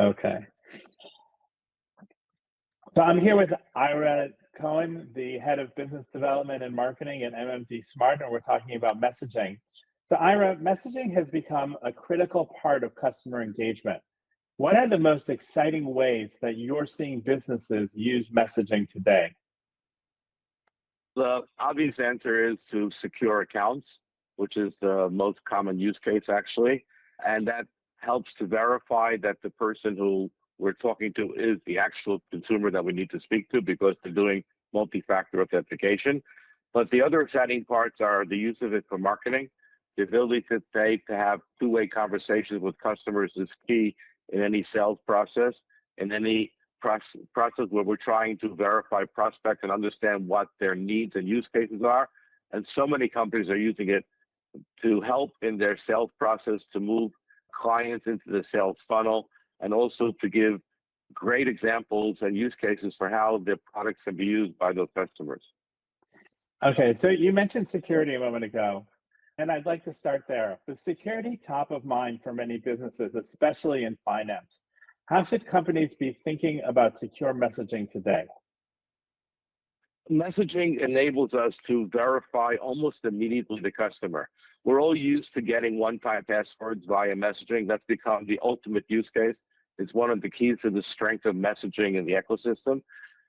Okay. So I'm here with Ira Cohen, the head of business development and marketing at MMD Smart, and we're talking about messaging. So Ira, messaging has become a critical part of customer engagement. What are the most exciting ways that you're seeing businesses use messaging today? The obvious answer is to secure accounts, which is the most common use case actually. And that helps to verify that the person who we're talking to is the actual consumer that we need to speak to because they're doing multi-factor authentication. But the other exciting parts are the use of it for marketing. The ability to have two-way conversations with customers is key in any sales process, in any process where we're trying to verify prospects and understand what their needs and use cases are. And so many companies are using it to help in their sales process, to move clients into the sales funnel, and also to give great examples and use cases for how their products can be used by those customers. Okay, so you mentioned security a moment ago, and I'd like to start there. With security top of mind for many businesses, especially in finance, how should companies be thinking about secure messaging today? Messaging enables us to verify almost immediately the customer. We're all used to getting one-time passwords via messaging. That's become the ultimate use case. It's one of the keys to the strength of messaging in the ecosystem.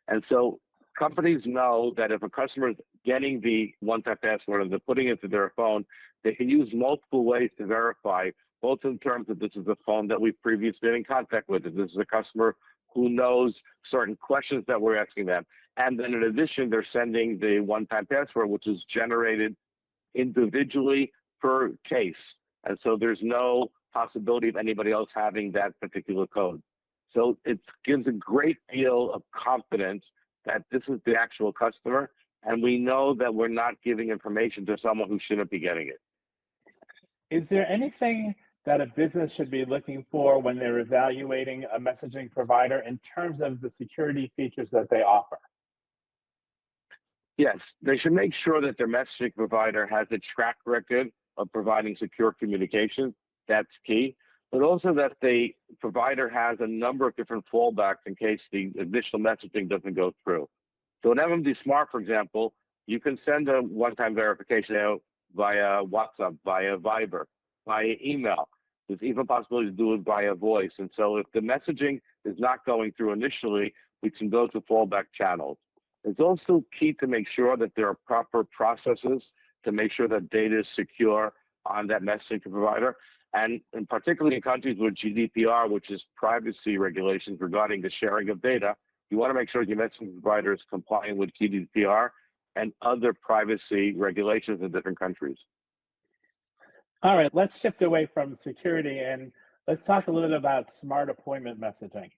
And so companies know that if a customer is getting the one-time password and they're putting it to their phone, they can use multiple ways to verify, both in terms of this is the phone that we've previously been in contact with, if this is a customer who knows certain questions that we're asking them. And then in addition, they're sending the one-time password, which is generated individually per case. And so there's no possibility of anybody else having that particular code. So it gives a great deal of confidence that this is the actual customer. And we know that we're not giving information to someone who shouldn't be getting it. Is there anything that a business should be looking for when they're evaluating a messaging provider in terms of the security features that they offer? Yes, they should make sure that their messaging provider has a track record of providing secure communication. That's key. But also that the provider has a number of different fallbacks in case the initial messaging doesn't go through. So in MMD Smart, for example, you can send a one-time verification out via WhatsApp, via Viber, via email. There's even possibility to do it via voice. And so if the messaging is not going through initially, we can go to fallback channels. It's also key to make sure that there are proper processes to make sure that data is secure on that messaging provider. And particularly in countries with GDPR, which is privacy regulations regarding the sharing of data, you want to make sure your messaging provider is compliant with GDPR and other privacy regulations in different countries. All right, let's shift away from security and let's talk a little bit about smart appointment messaging.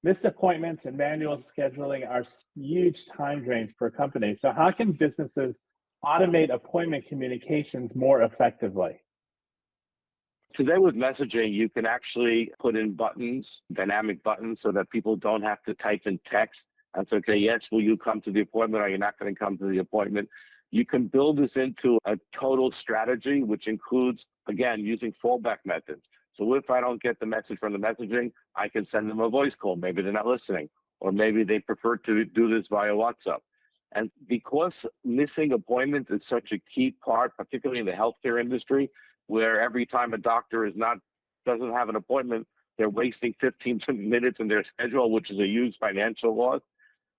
Missed appointments and manual scheduling are huge time drains for companies. So how can businesses automate appointment communications more effectively? Today with messaging, you can actually put in buttons, dynamic buttons, so that people don't have to type in text and say, okay, yes, will you come to the appointment? Or you're not going to come to the appointment. You can build this into a total strategy, which includes, again, using fallback methods. So if I don't get the message from the messaging, I can send them a voice call. Maybe they're not listening, or maybe they prefer to do this via WhatsApp. And because missing appointments is such a key part, particularly in the healthcare industry, where every time a doctor doesn't have an appointment, they're wasting 15 minutes in their schedule, which is a huge financial loss.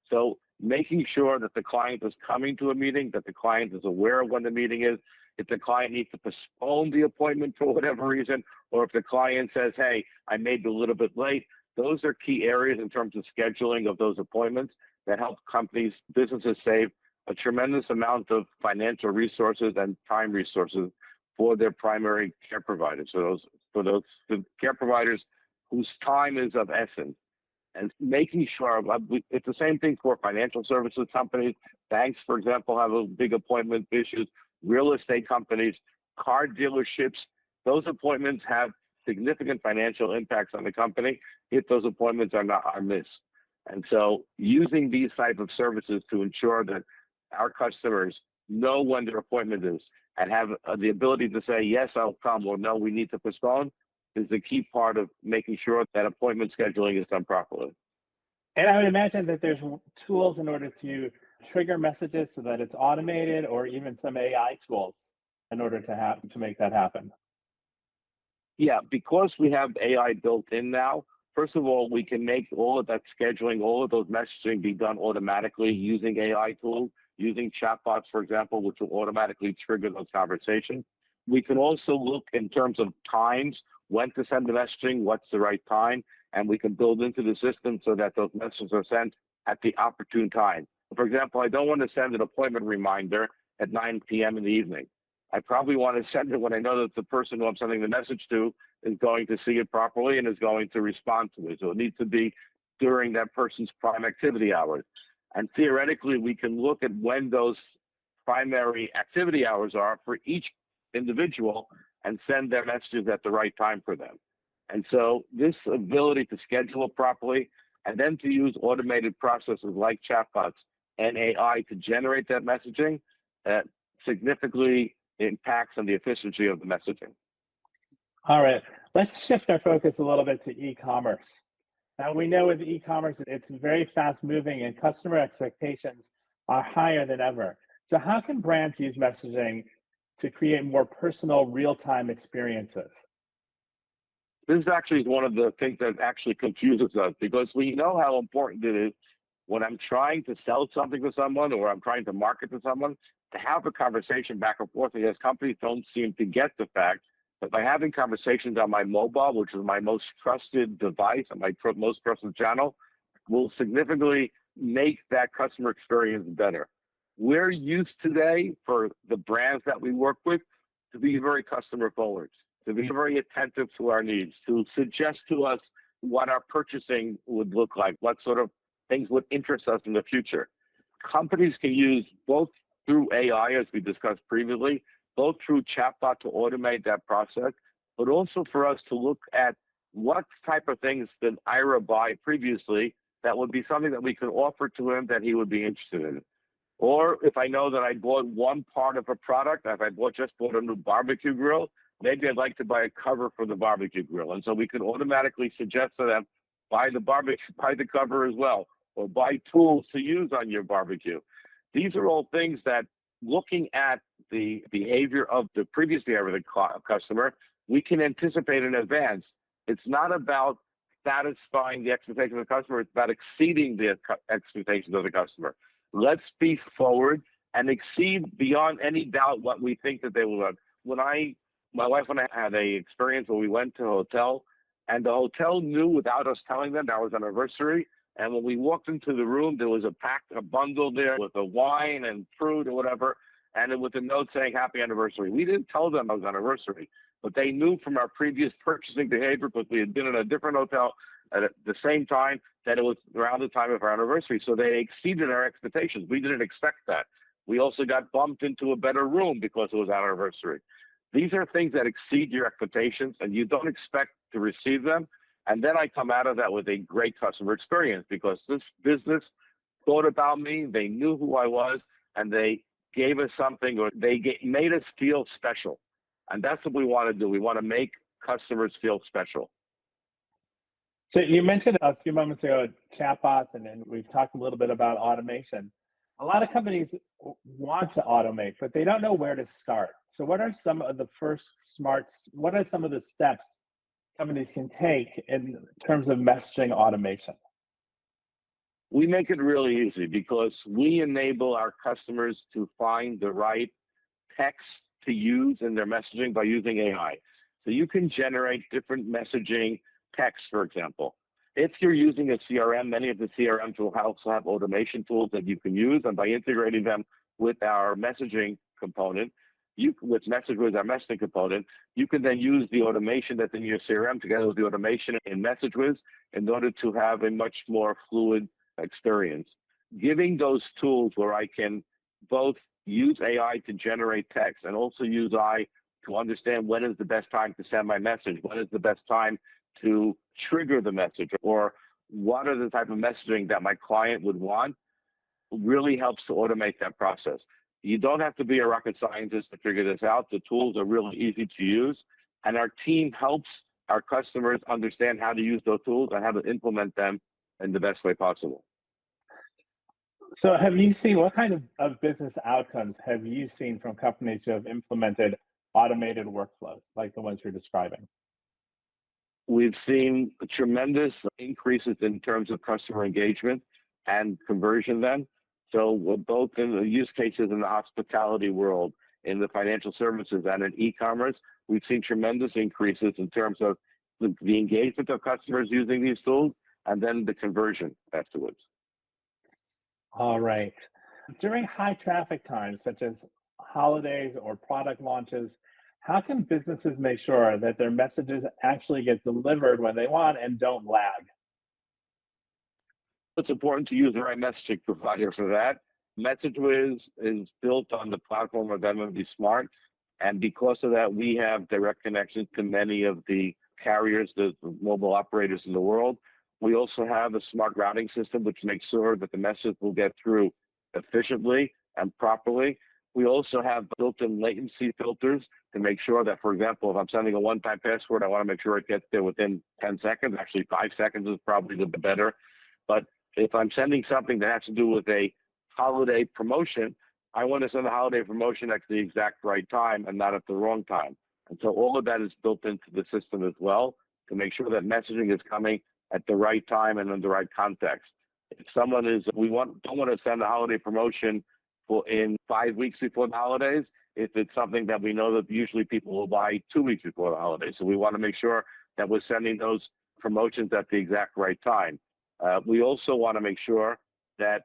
So making sure that the client is coming to a meeting, that the client is aware of when the meeting is, if the client needs to postpone the appointment for whatever reason, or if the client says, hey, I may be a little bit late, those are key areas in terms of scheduling of those appointments that help companies, businesses save a tremendous amount of financial resources and time resources for their primary care providers. So the care providers whose time is of essence. And making sure, it's the same thing for financial services companies. Banks, for example, have a big appointment issues. Real estate companies, car dealerships, those appointments have significant financial impacts on the company if those appointments are missed. And so using these type of services to ensure that our customers know when their appointment is and have the ability to say, yes, I'll come, or no, we need to postpone, is a key part of making sure that appointment scheduling is done properly. And I would imagine that there's tools in order to trigger messages so that it's automated, or even some AI tools in order to make that happen. Yeah, because we have AI built in now, first of all, we can make all of that scheduling, all of those messaging be done automatically using AI tools, using chatbots, for example, which will automatically trigger those conversations. We can also look in terms of times, when to send the messaging, what's the right time, and we can build into the system so that those messages are sent at the opportune time. For example, I don't want to send an appointment reminder at 9 p.m. in the evening. I probably want to send it when I know that the person who I'm sending the message to is going to see it properly and is going to respond to it. So it needs to be during that person's prime activity hours. And theoretically, we can look at when those primary activity hours are for each individual and send their messages at the right time for them. And so this ability to schedule it properly and then to use automated processes like chatbots and AI to generate that messaging significantly impacts on the efficiency of the messaging. All right, let's shift our focus a little bit to e-commerce. Now, we know with e-commerce, it's very fast moving and customer expectations are higher than ever. So how can brands use messaging to create more personal, real-time experiences? This is actually one of the things that actually confuses us, because we know how important it is when I'm trying to sell something to someone or I'm trying to market to someone to have a conversation back and forth, because companies don't seem to get the fact that by having conversations on my mobile, which is my most trusted device and my most trusted channel, will significantly make that customer experience better. We're used today, for the brands that we work with, to be very customer forward, to be very attentive to our needs, to suggest to us what our purchasing would look like, what sort of things would interest us in the future. Companies can use both through AI, as we discussed previously, both through chatbot to automate that process, but also for us to look at what type of things did Ira buy previously that would be something that we could offer to him that he would be interested in. Or if I know that I bought one part of a product, if I just bought a new barbecue grill, maybe I'd like to buy a cover for the barbecue grill. And so we can automatically suggest to them, buy the cover as well, or buy tools to use on your barbecue. These are all things that, looking at the behavior of the previously ever customer, we can anticipate in advance. It's not about satisfying the expectations of the customer, it's about exceeding the expectations of the customer. Let's be forward and exceed beyond any doubt what we think that they will learn. My wife and I had a experience where we went to a hotel, and the hotel knew without us telling them that was an anniversary. And when we walked into the room, there was a bundle there with a wine and fruit or whatever, and with a note saying happy anniversary. We didn't tell them it was anniversary, but they knew from our previous purchasing behavior, because we had been in a different hotel at the same time, that it was around the time of our anniversary. So they exceeded our expectations. We didn't expect that. We also got bumped into a better room because it was our anniversary. These are things that exceed your expectations, and you don't expect to receive them. And then I come out of that with a great customer experience, because this business thought about me, they knew who I was, and they gave us something, or made us feel special. And that's what we want to do. We want to make customers feel special. So you mentioned a few moments ago chatbots, and then we've talked a little bit about automation. A lot of companies want to automate, but they don't know where to start. So what are some of the steps companies can take in terms of messaging automation? We make it really easy, because we enable our customers to find the right text to use in their messaging by using AI. So you can generate different messaging text, for example. If you're using a CRM, many of the CRMs will also have automation tools that you can use, and by integrating them with our messaging component, with MessageWhiz, our messaging component, you can then use the automation that's in your CRM together with the automation in MessageWhiz in order to have a much more fluid experience. Giving those tools where I can both use AI to generate text and also use AI to understand when is the best time to send my message, when is the best time to trigger the message, or what are the type of messaging that my client would want, really helps to automate that process. You don't have to be a rocket scientist to figure this out. The tools are really easy to use, and our team helps our customers understand how to use those tools and how to implement them in the best way possible. So have you seen, what kind of business outcomes have you seen from companies who have implemented automated workflows like the ones you're describing? We've seen tremendous increases in terms of customer engagement and conversion then. So we're both in the use cases in the hospitality world, in the financial services and in e-commerce, we've seen tremendous increases in terms of the engagement of customers using these tools and then the conversion afterwards. All right. During high traffic times, such as holidays or product launches, how can businesses make sure that their messages actually get delivered when they want and don't lag? It's important to use the right messaging provider for that. MessageWhiz is built on the platform of MMD Smart. And because of that, we have direct connections to many of the carriers, the mobile operators in the world. We also have a smart routing system, which makes sure that the message will get through efficiently and properly. We also have built-in latency filters to make sure that, for example, if I'm sending a one-time password, I want to make sure it gets there within 10 seconds. Actually, 5 seconds is probably the better. But if I'm sending something that has to do with a holiday promotion, I want to send the holiday promotion at the exact right time and not at the wrong time. And so all of that is built into the system as well to make sure that messaging is coming at the right time and in the right context. If someone is, don't want to send a holiday promotion in 5 weeks before the holidays, if it's something that we know that usually people will buy 2 weeks before the holidays. So we want to make sure that we're sending those promotions at the exact right time. We also want to make sure that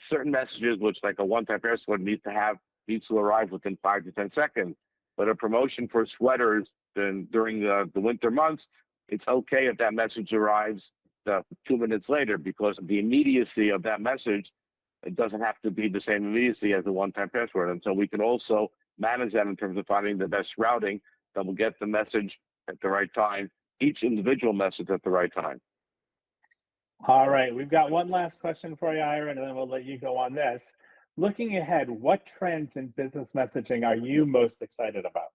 certain messages, which like a one-time password needs to arrive within 5 to 10 seconds. But a promotion for sweaters during the winter months, it's okay if that message arrives 2 minutes later, because the immediacy of that message, it doesn't have to be the same immediacy as the one-time password. And so we can also manage that in terms of finding the best routing that will get the message at the right time, each individual message at the right time. All right, we've got one last question for you, Ira, and then we'll let you go on this. Looking ahead, what trends in business messaging are you most excited about?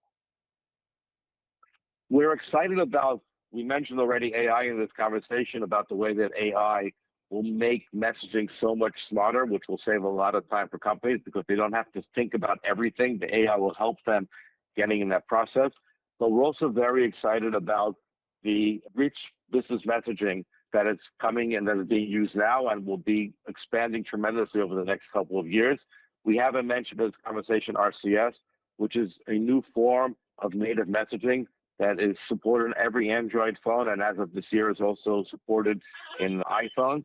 We're excited about, we mentioned already AI in this conversation, about the way that AI will make messaging so much smarter, which will save a lot of time for companies because they don't have to think about everything. The AI will help them getting in that process. But we're also very excited about the rich business messaging that is coming and that is being used now and will be expanding tremendously over the next couple of years. We haven't mentioned in this conversation RCS, which is a new form of native messaging that is supported in every Android phone, and as of this year is also supported in iPhone.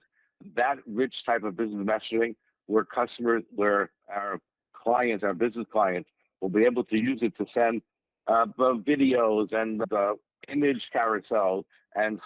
That rich type of business messaging where our clients, our business clients, will be able to use it to send videos and image carousel and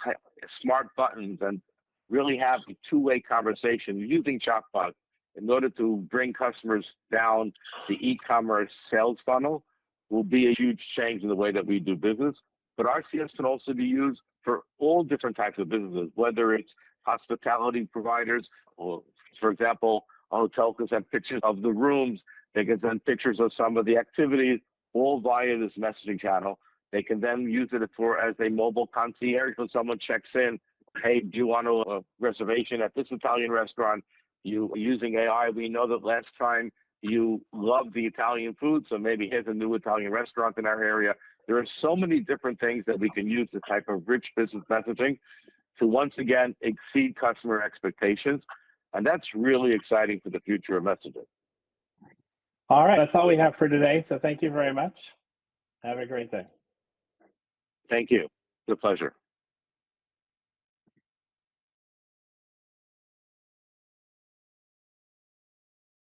smart buttons and really have a two-way conversation using Chatbot in order to bring customers down the e-commerce sales funnel will be a huge change in the way that we do business. But RCS can also be used for all different types of businesses, whether it's hospitality providers, or for example, a hotel can send pictures of the rooms, they can send pictures of some of the activities, all via this messaging channel. They can then use it as a mobile concierge when someone checks in. Hey, do you want a reservation at this Italian restaurant? You using AI, we know that last time you loved the Italian food, so maybe here's a new Italian restaurant in our area. There are so many different things that we can use this type of rich business messaging to once again exceed customer expectations. And that's really exciting for the future of messaging. All right, that's all we have for today. So thank you very much. Have a great day. Thank you. It's a pleasure.